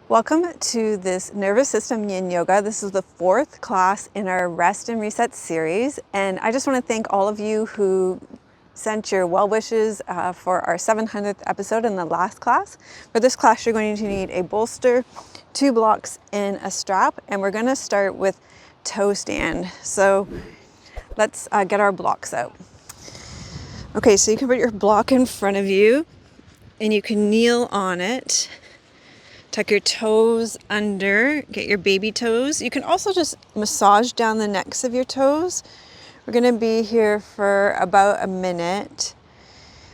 Welcome to this Nervous System Yin Yoga. This is the fourth class in our Rest and Reset series. And I just want to thank all of you who sent your well wishes for our 700th episode in the last class. For this class, you're going to need a bolster, 2 blocks, and a strap. And we're going to start with toe stand. So let's get our blocks out. Okay, so you can put your block in front of you and you can kneel on it. Tuck your toes under, get your baby toes. You can also just massage down the necks of your toes. We're gonna be here for about a minute.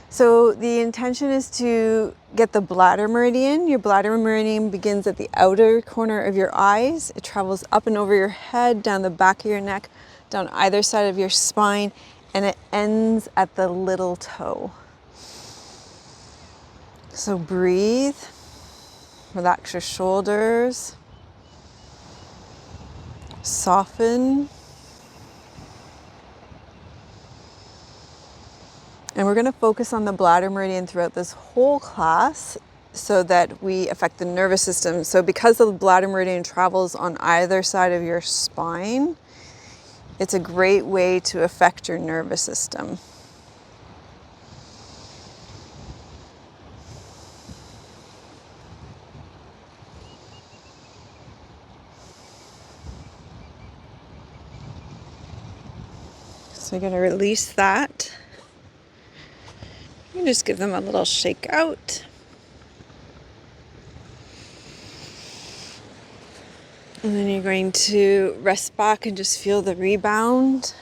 So the intention is to get the bladder meridian. Your bladder meridian begins at the outer corner of your eyes. It travels up and over your head, down the back of your neck, down either side of your spine, and it ends at the little toe. So breathe. Relax your shoulders, soften, and we're going to focus on the bladder meridian throughout this whole class so that we affect the nervous system. So because the bladder meridian travels on either side of your spine, it's a great way to affect your nervous system. So you're going to release that. You just give them a little shake out. And then you're going to rest back and just feel the rebound.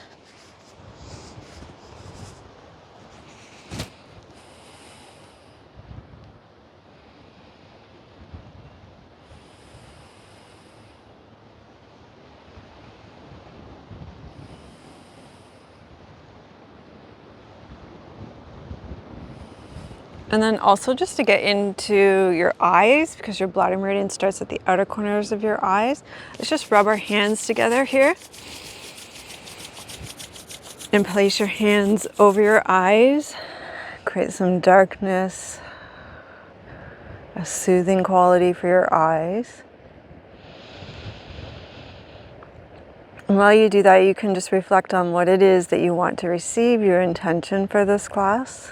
And then also just to get into your eyes, because your bladder meridian starts at the outer corners of your eyes, let's just rub our hands together here. And place your hands over your eyes. Create some darkness, a soothing quality for your eyes. And while you do that, you can just reflect on what it is that you want to receive, your intention for this class.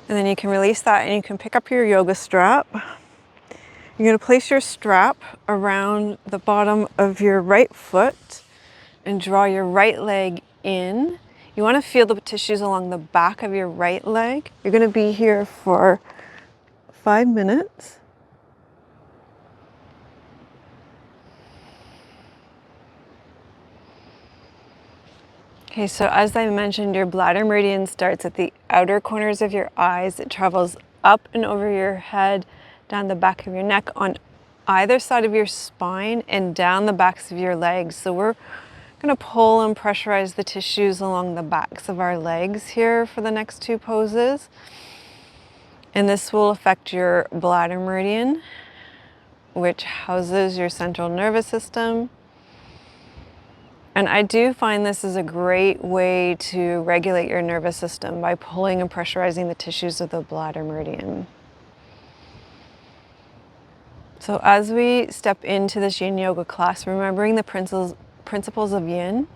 And then you can release that and you can pick up your yoga strap. You're going to place your strap around the bottom of your right foot and draw your right leg in. You want to feel the tissues along the back of your right leg. You're going to be here for 5 minutes. Okay, so as I mentioned, your bladder meridian starts at the outer corners of your eyes. It travels up and over your head, down the back of your neck, on either side of your spine, and down the backs of your legs. So we're going to pull and pressurize the tissues along the backs of our legs here for the next 2 poses. And this will affect your bladder meridian, which houses your central nervous system. And I do find this is a great way to regulate your nervous system by pulling and pressurizing the tissues of the bladder meridian. So as we step into this Yin Yoga class, remembering the principles of Yin,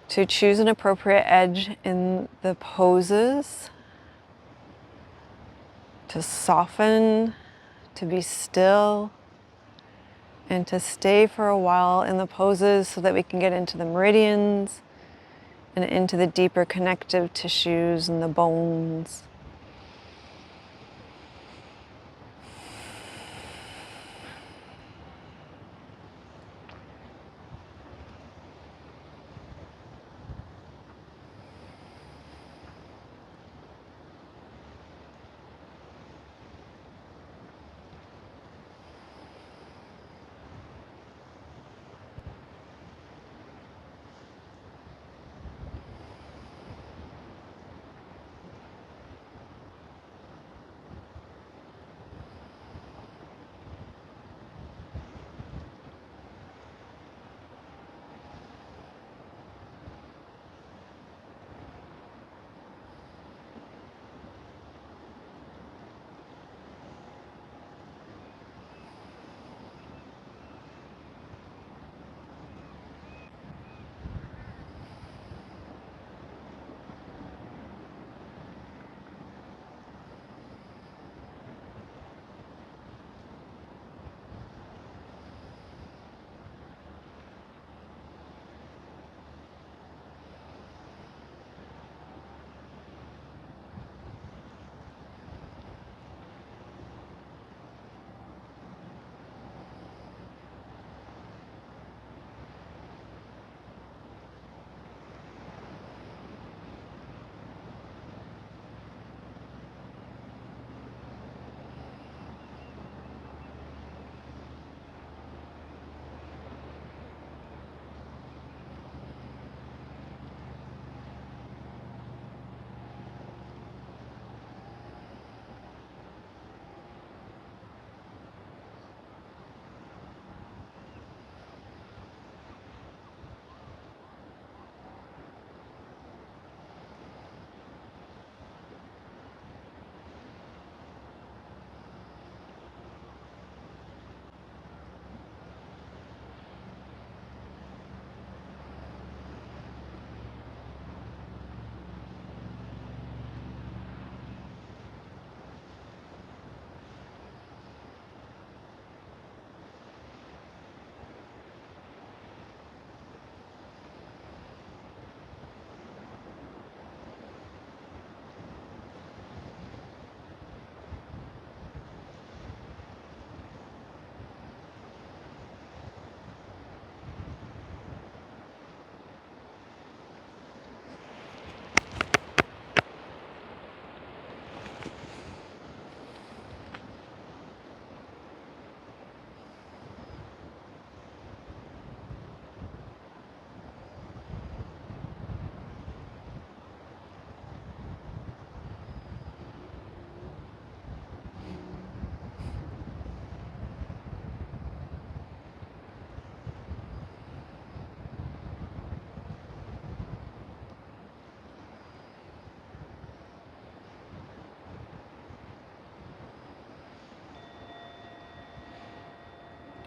to choose an appropriate edge in the poses, to soften, to be still, and to stay for a while in the poses so that we can get into the meridians and into the deeper connective tissues and the bones.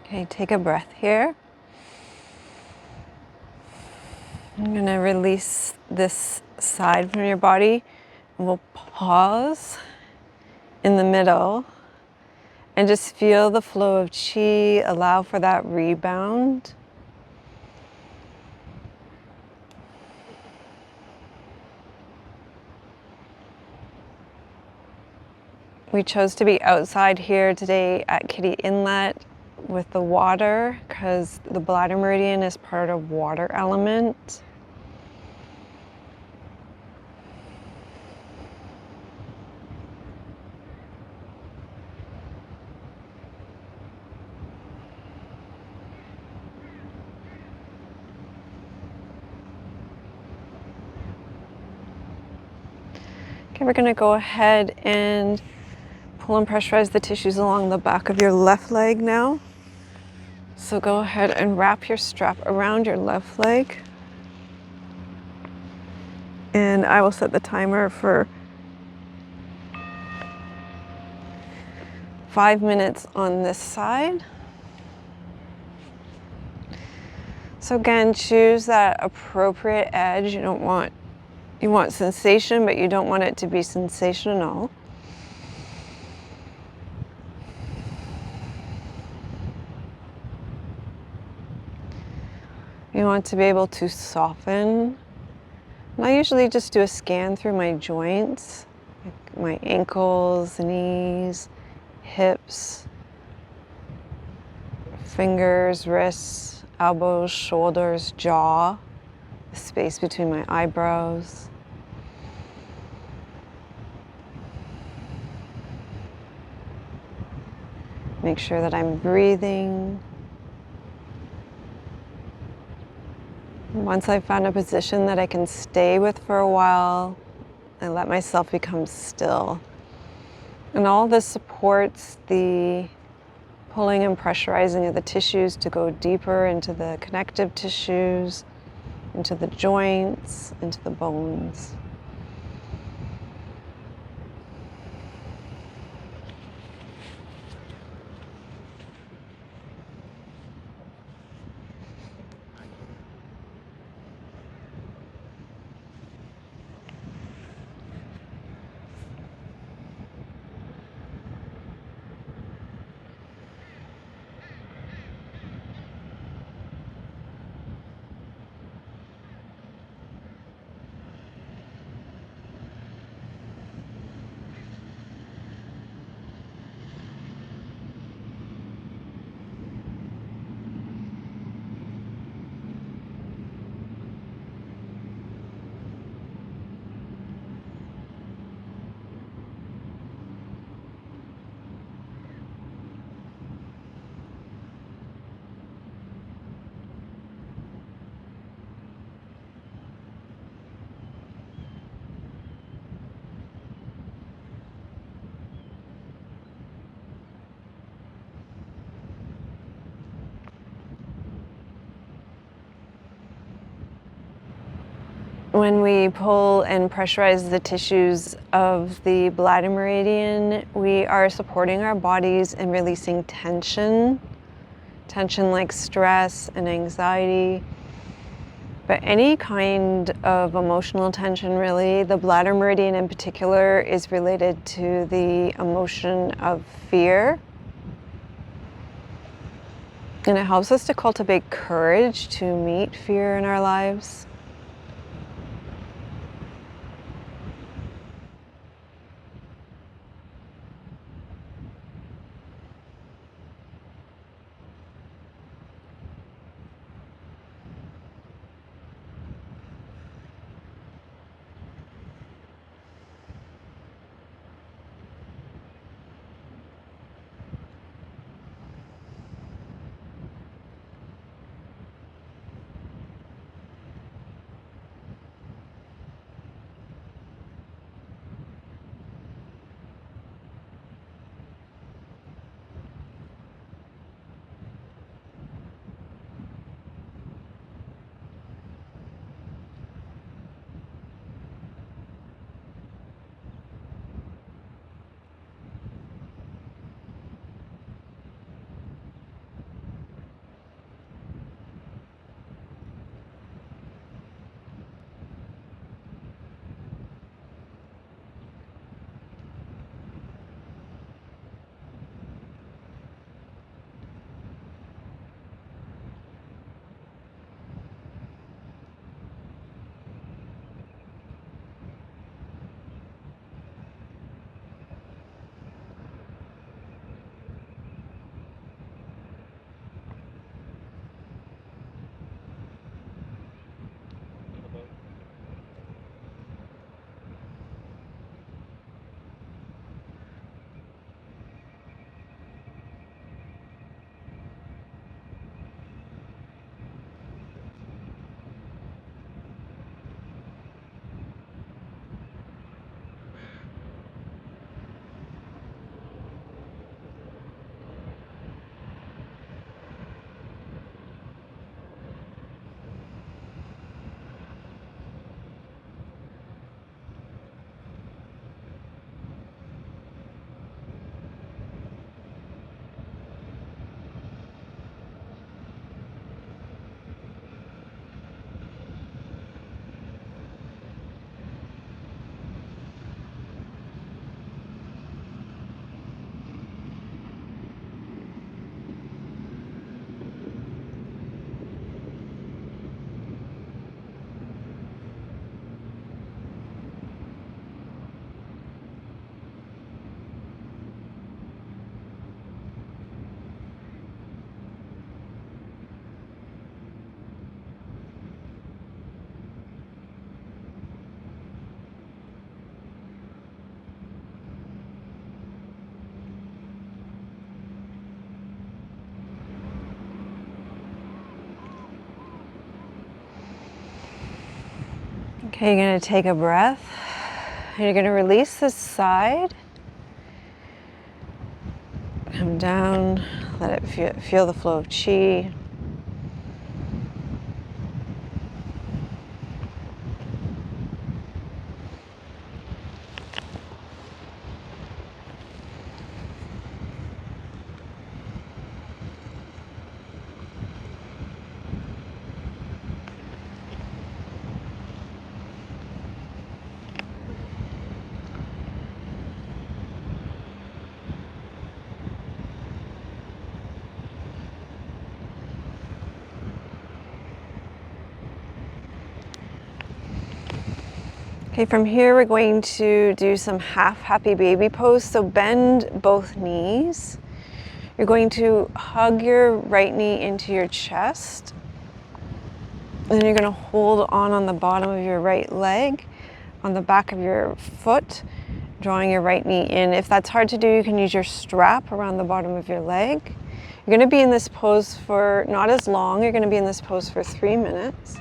Okay, take a breath here. I'm going to release this side from your body, and we'll pause in the middle and just feel the flow of chi, allow for that rebound. We chose to be outside here today at Kitty Inlet with the water because the Bladder Meridian is part of water element. Okay, we're going to go ahead and pull and pressurize the tissues along the back of your left leg now. So go ahead and wrap your strap around your left leg. And I will set the timer for 5 minutes on this side. So again, choose that appropriate edge. You want sensation, but you don't want it to be sensational. You want to be able to soften. And I usually just do a scan through my joints, like my ankles, knees, hips, fingers, wrists, elbows, shoulders, jaw, the space between my eyebrows. Make sure that I'm breathing. Once I've found a position that I can stay with for a while, I let myself become still. And all this supports the pulling and pressurizing of the tissues to go deeper into the connective tissues, into the joints, into the bones. When we pull and pressurize the tissues of the bladder meridian, we are supporting our bodies and releasing tension like stress and anxiety. But any kind of emotional tension, really, the bladder meridian in particular is related to the emotion of fear. And it helps us to cultivate courage to meet fear in our lives. Okay, you're going to take a breath and you're going to release this side. Come down, let it feel the flow of chi. Okay, from here we're going to do some half happy baby pose. So bend both knees. You're going to hug your right knee into your chest. And then you're going to hold on the bottom of your right leg, on the back of your foot, drawing your right knee in. If that's hard to do, you can use your strap around the bottom of your leg. You're going to be in this pose for not as long. You're going to be in this pose for 3 minutes.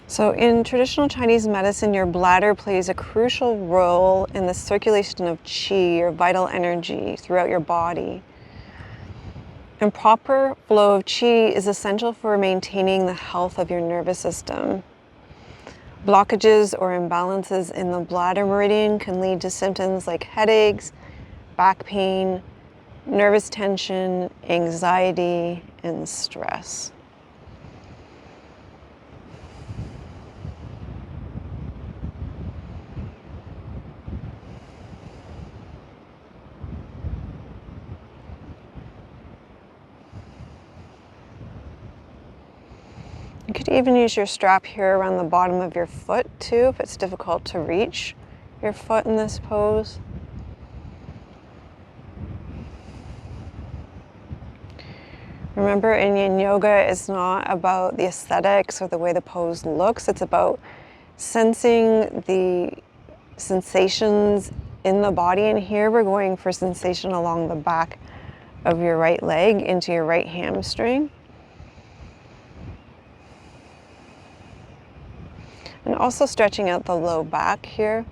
So in traditional Chinese medicine, your bladder plays a crucial role in the circulation of qi, or vital energy, throughout your body. And proper flow of qi is essential for maintaining the health of your nervous system. Blockages or imbalances in the bladder meridian can lead to symptoms like headaches, back pain, nervous tension, anxiety, and stress. You could even use your strap here around the bottom of your foot too, if it's difficult to reach your foot in this pose. Remember, in Yin Yoga, it's not about the aesthetics or the way the pose looks. It's about sensing the sensations in the body. And here we're going for sensation along the back of your right leg into your right hamstring. And also stretching out the low back here.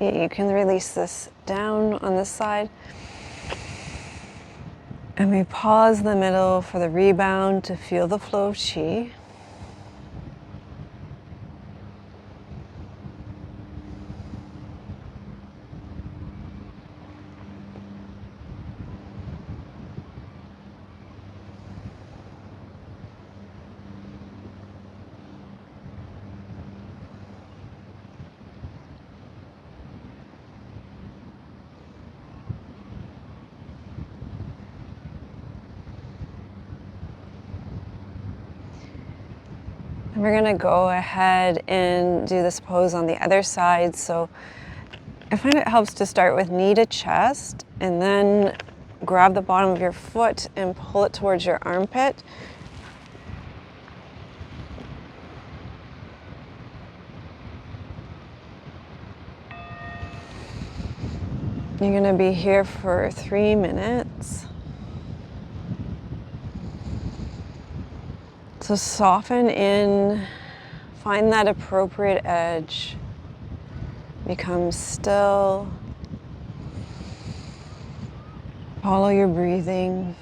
Okay, you can release this down on this side. And we pause in the middle for the rebound to feel the flow of qi. And we're gonna go ahead and do this pose on the other side. So I find it helps to start with knee to chest and then grab the bottom of your foot and pull it towards your armpit. You're gonna be here for 3 minutes. So soften in, find that appropriate edge. Become still. Follow your breathing.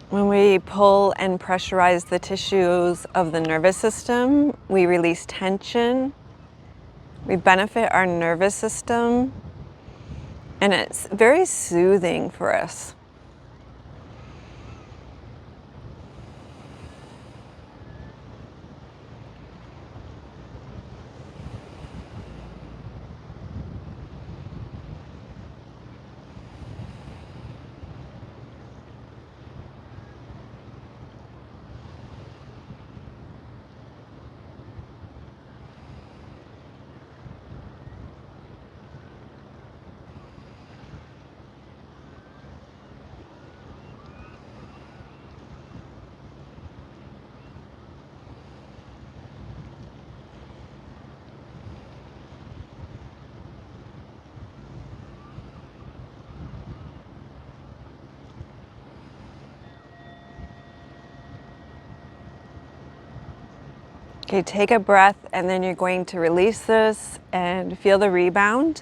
When we pull and pressurize the tissues of the nervous system, we release tension, we benefit our nervous system, and it's very soothing for us. Okay, take a breath and then you're going to release this and feel the rebound.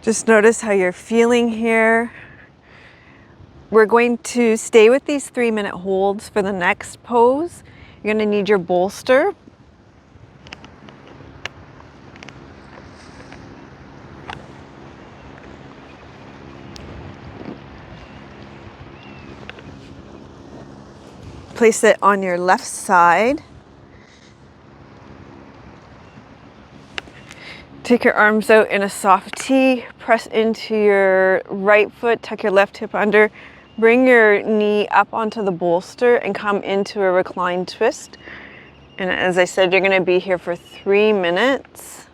Just notice how you're feeling here. We're going to stay with these 3-minute holds for the next pose. You're going to need your bolster. Place it on your left side. Take your arms out in a soft T, press into your right foot, tuck your left hip under, bring your knee up onto the bolster and come into a reclined twist. And as I said, you're going to be here for 3 minutes.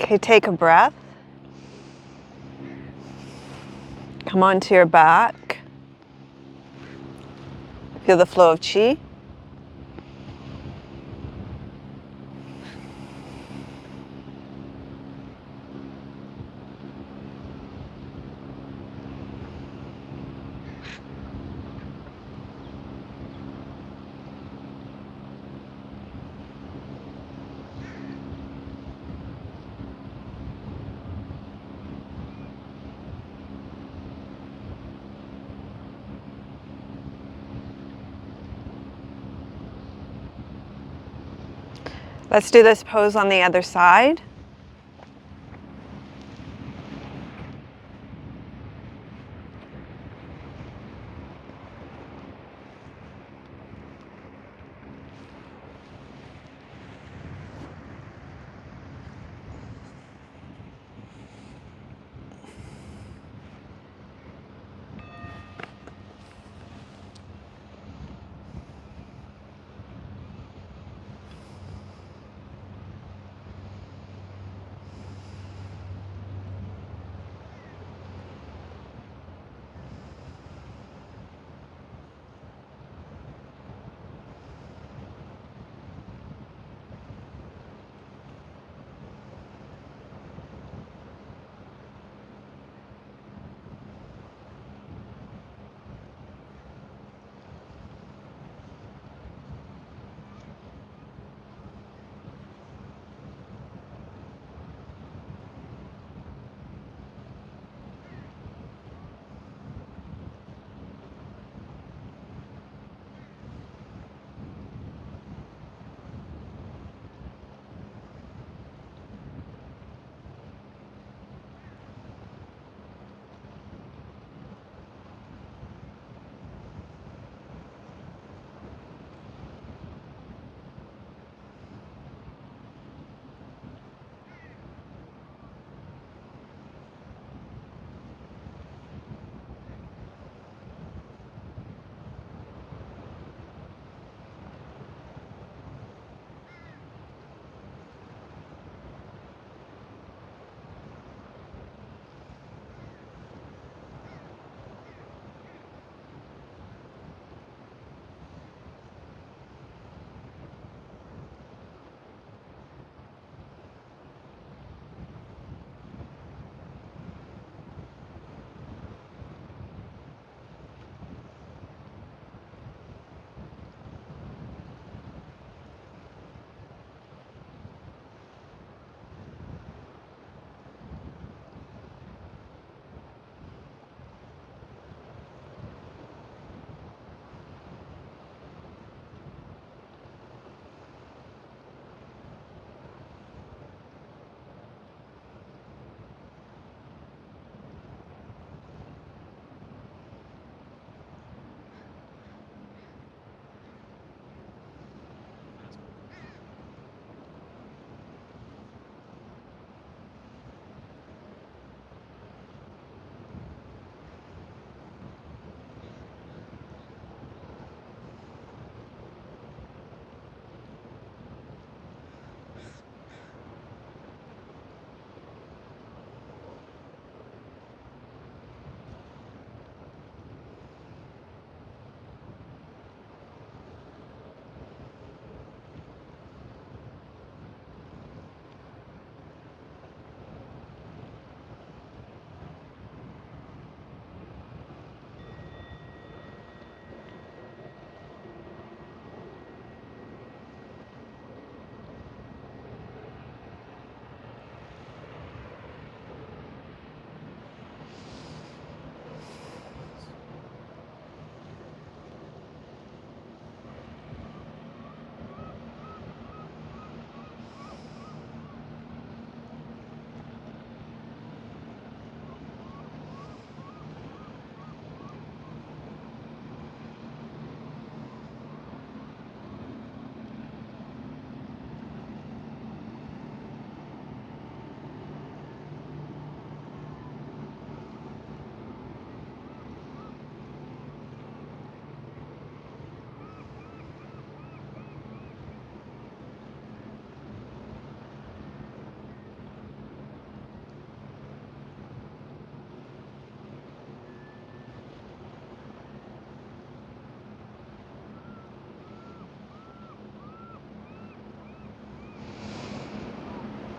Okay, take a breath. Come onto your back. Feel the flow of qi. Let's do this pose on the other side.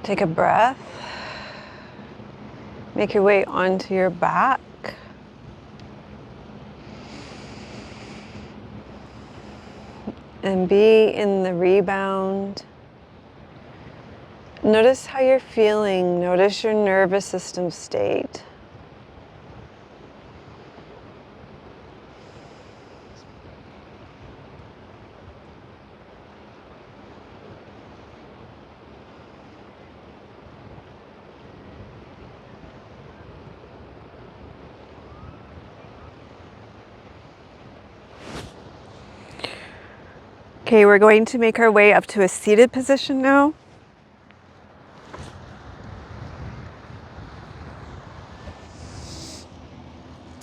Take a breath. Make your way onto your back. And be in the rebound. Notice how you're feeling. Notice your nervous system state. Okay, we're going to make our way up to a seated position now.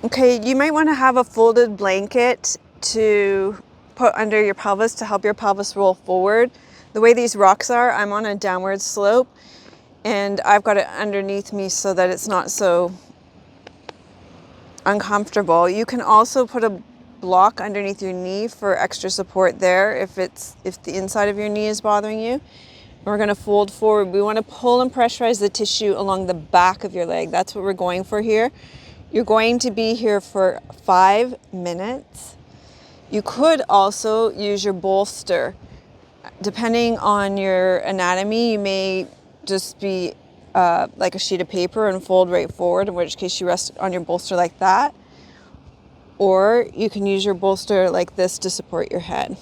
Okay, you might want to have a folded blanket to put under your pelvis to help your pelvis roll forward. The way these rocks are, I'm on a downward slope and I've got it underneath me so that it's not so uncomfortable. You can also put a block underneath your knee for extra support there if the inside of your knee is bothering you. We're going to fold forward. We want to pull and pressurize the tissue along the back of your leg. That's what we're going for here. You're going to be here for 5 minutes. You could also use your bolster. Depending on your anatomy, you may just be like a sheet of paper and fold right forward, in which case you rest on your bolster like that. Or you can use your bolster like this to support your head.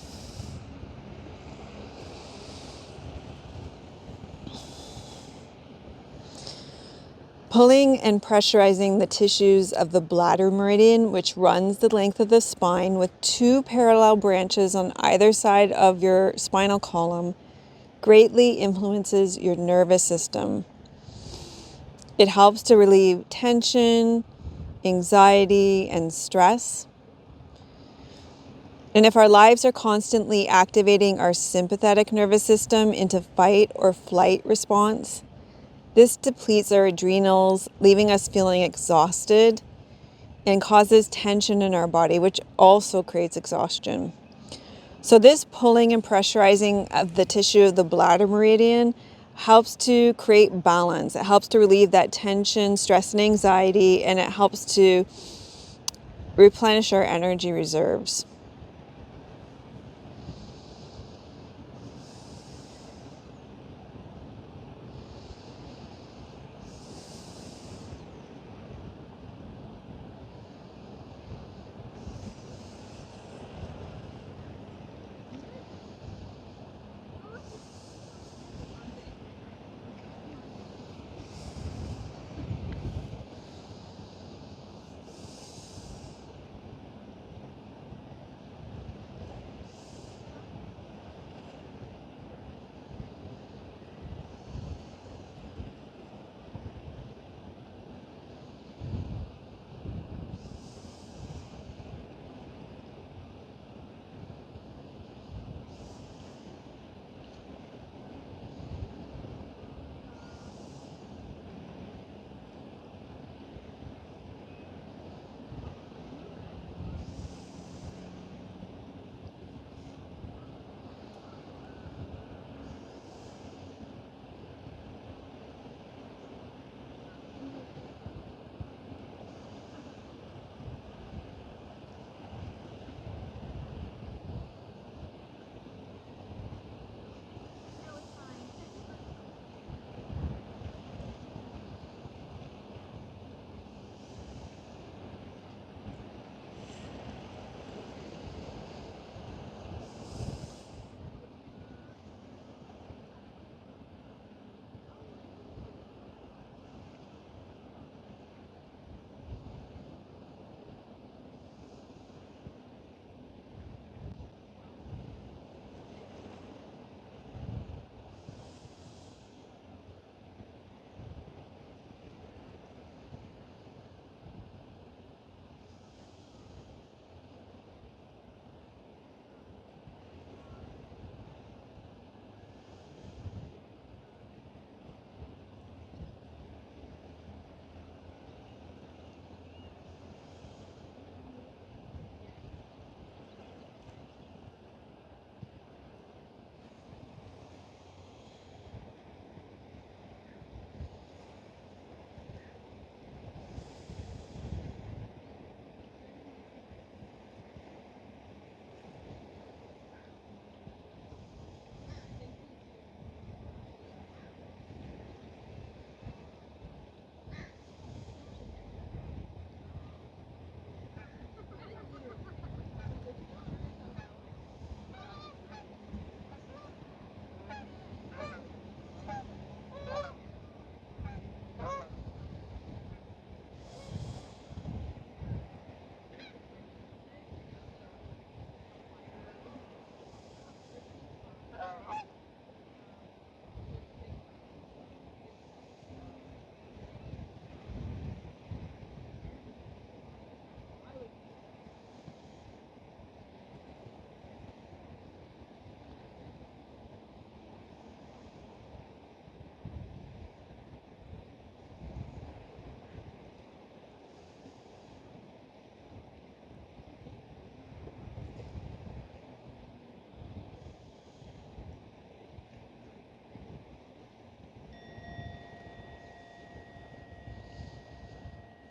Pulling and pressurizing the tissues of the bladder meridian, which runs the length of the spine with 2 parallel branches on either side of your spinal column, greatly influences your nervous system. It helps to relieve tension, anxiety, and stress. And if our lives are constantly activating our sympathetic nervous system into fight or flight response, this depletes our adrenals, leaving us feeling exhausted and causes tension in our body, which also creates exhaustion. So this pulling and pressurizing of the tissue of the bladder meridian helps to create balance. It helps to relieve that tension, stress, and anxiety, and it helps to replenish our energy reserves.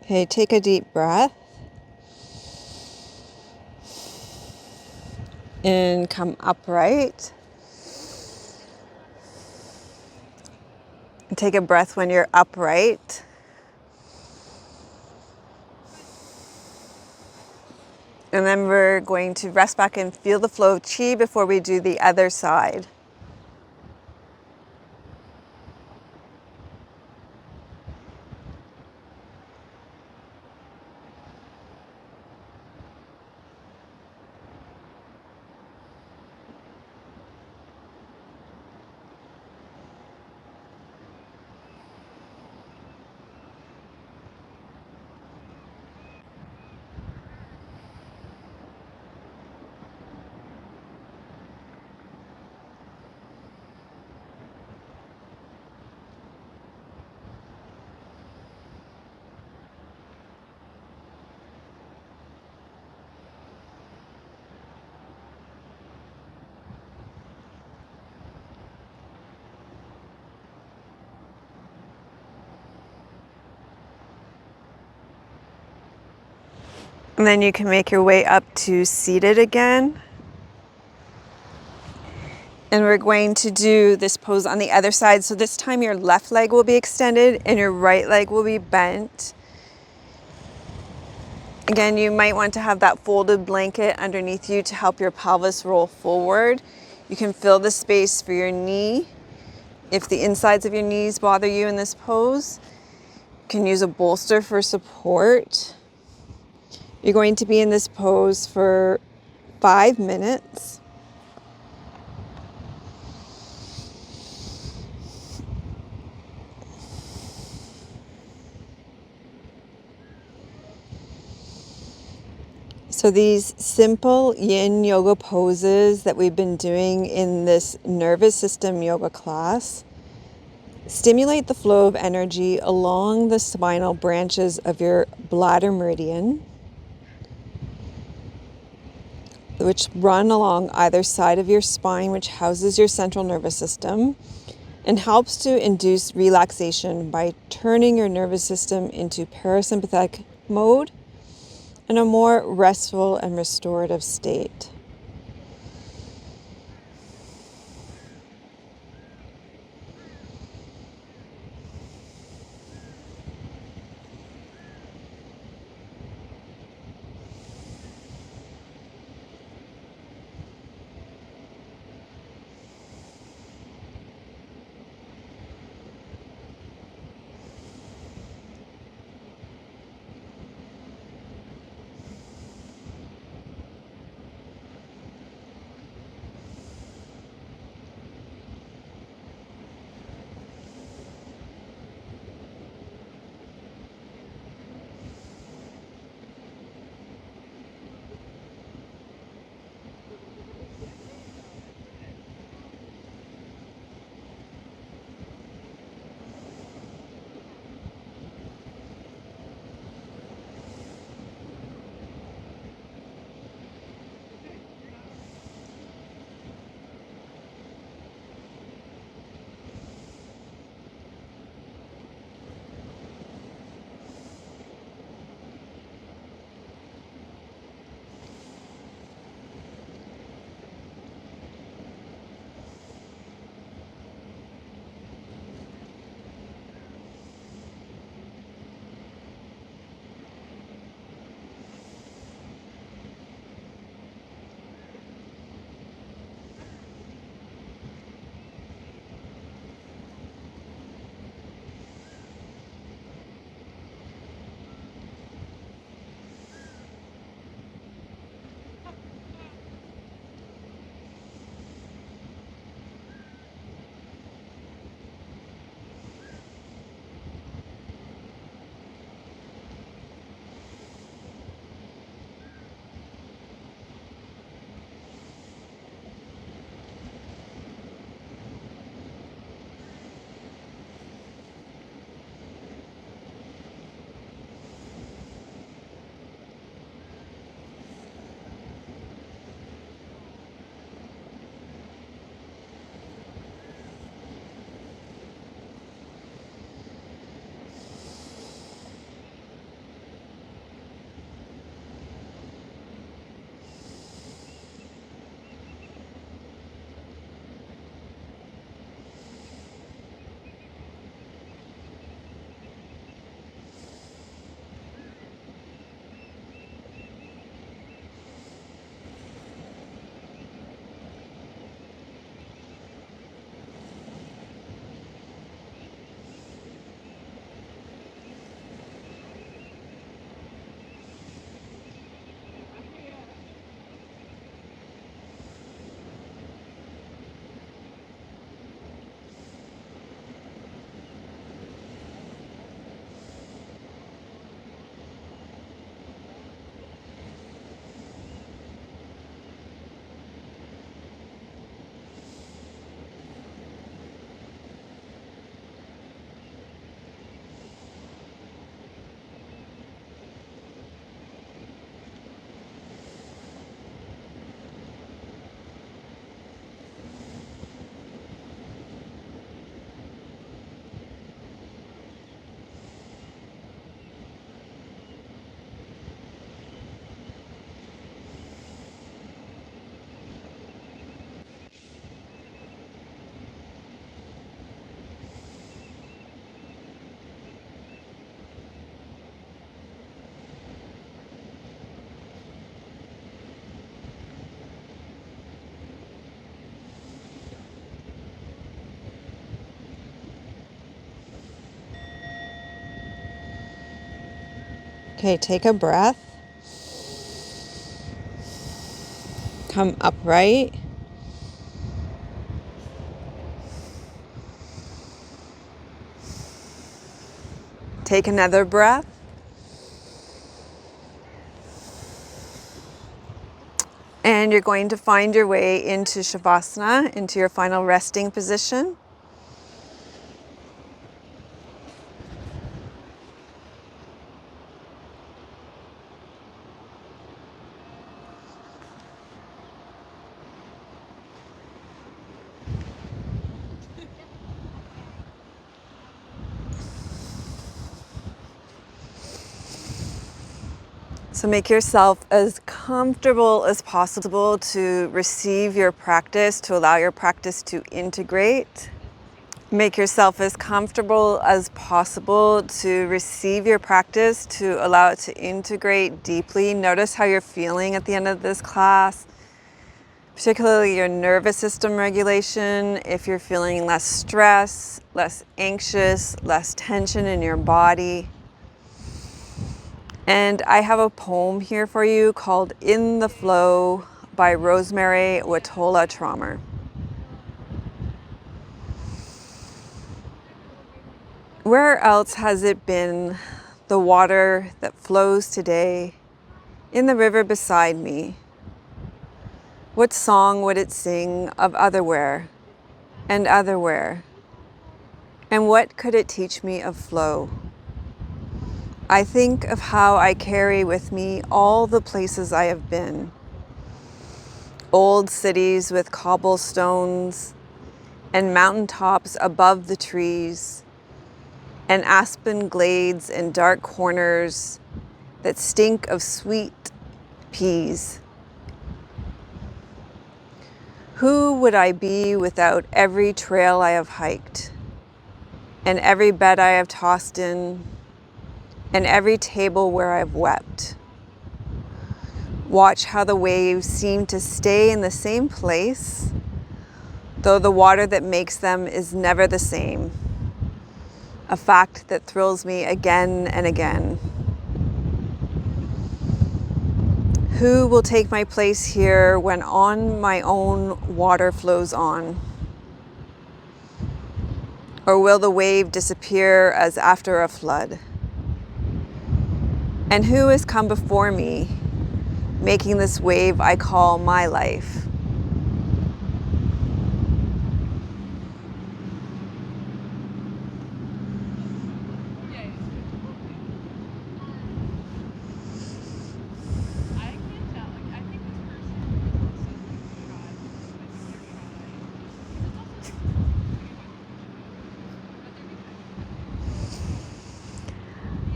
Okay, take a deep breath and come upright. Take a breath when you're upright. And then we're going to rest back and feel the flow of chi before we do the other side. And then you can make your way up to seated again. And we're going to do this pose on the other side. So this time your left leg will be extended and your right leg will be bent. Again, you might want to have that folded blanket underneath you to help your pelvis roll forward. You can fill the space for your knee. If the insides of your knees bother you in this pose, you can use a bolster for support. You're going to be in this pose for 5 minutes. So these simple yin yoga poses that we've been doing in this nervous system yoga class stimulate the flow of energy along the spinal branches of your bladder meridian, which run along either side of your spine, which houses your central nervous system, and helps to induce relaxation by turning your nervous system into parasympathetic mode and a more restful and restorative state. Okay, take a breath. Come upright. Take another breath. And you're going to find your way into Shavasana, into your final resting position. So make yourself as comfortable as possible to receive your practice, to allow your practice to integrate. Make yourself as comfortable as possible to receive your practice, to allow it to integrate deeply. Notice how you're feeling at the end of this class, particularly your nervous system regulation. If you're feeling less stress, less anxious, less tension in your body. And I have a poem here for you called In the Flow by Rosemary Watola Traumer. Where else has it been, the water that flows today in the river beside me? What song would it sing of otherwhere and otherwhere? And what could it teach me of flow? I think of how I carry with me all the places I have been. Old cities with cobblestones and mountaintops above the trees, and aspen glades and dark corners that stink of sweet peas. Who would I be without every trail I have hiked, and every bed I have tossed in, and every table where I've wept? Watch how the waves seem to stay in the same place, though the water that makes them is never the same. A fact that thrills me again and again. Who will take my place here when on my own water flows on? Or will the wave disappear as after a flood? And who has come before me, making this wave I call my life?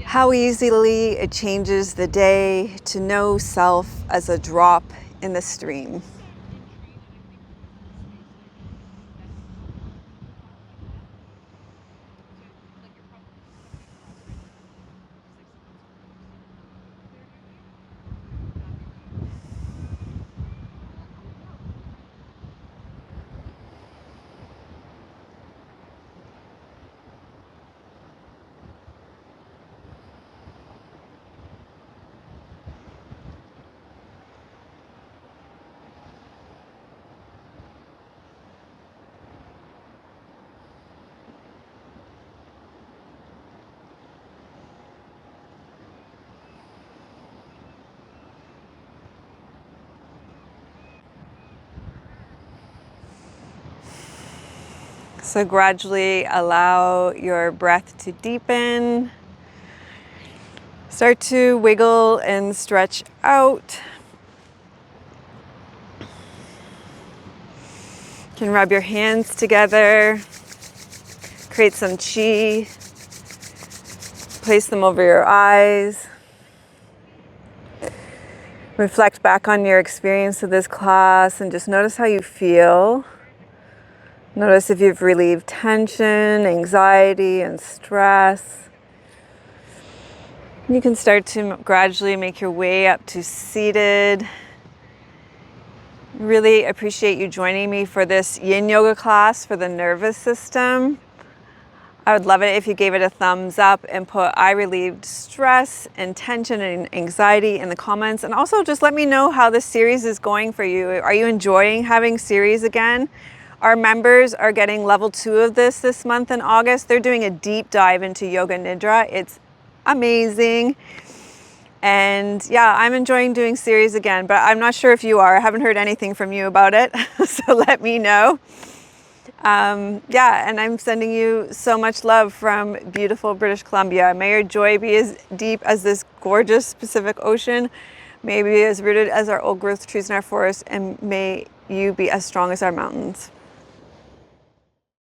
How easily it changes the day to know self as a drop in the stream. So gradually allow your breath to deepen. Start to wiggle and stretch out. You can rub your hands together, create some chi, place them over your eyes. Reflect back on your experience of this class and just notice how you feel. Notice if you've relieved tension, anxiety, and stress. You can start to gradually make your way up to seated. Really appreciate you joining me for this Yin Yoga class for the nervous system. I would love it if you gave it a thumbs up and put "I relieved stress and tension and anxiety" in the comments. And also just let me know how this series is going for you. Are you enjoying having series again? Our members are getting level 2 of this month in August. They're doing a deep dive into Yoga Nidra. It's amazing. And yeah, I'm enjoying doing series again, but I'm not sure if you are. I haven't heard anything from you about it, so let me know. Yeah, and I'm sending you so much love from beautiful British Columbia. May your joy be as deep as this gorgeous Pacific Ocean. May it be as rooted as our old growth trees in our forests, and may you be as strong as our mountains.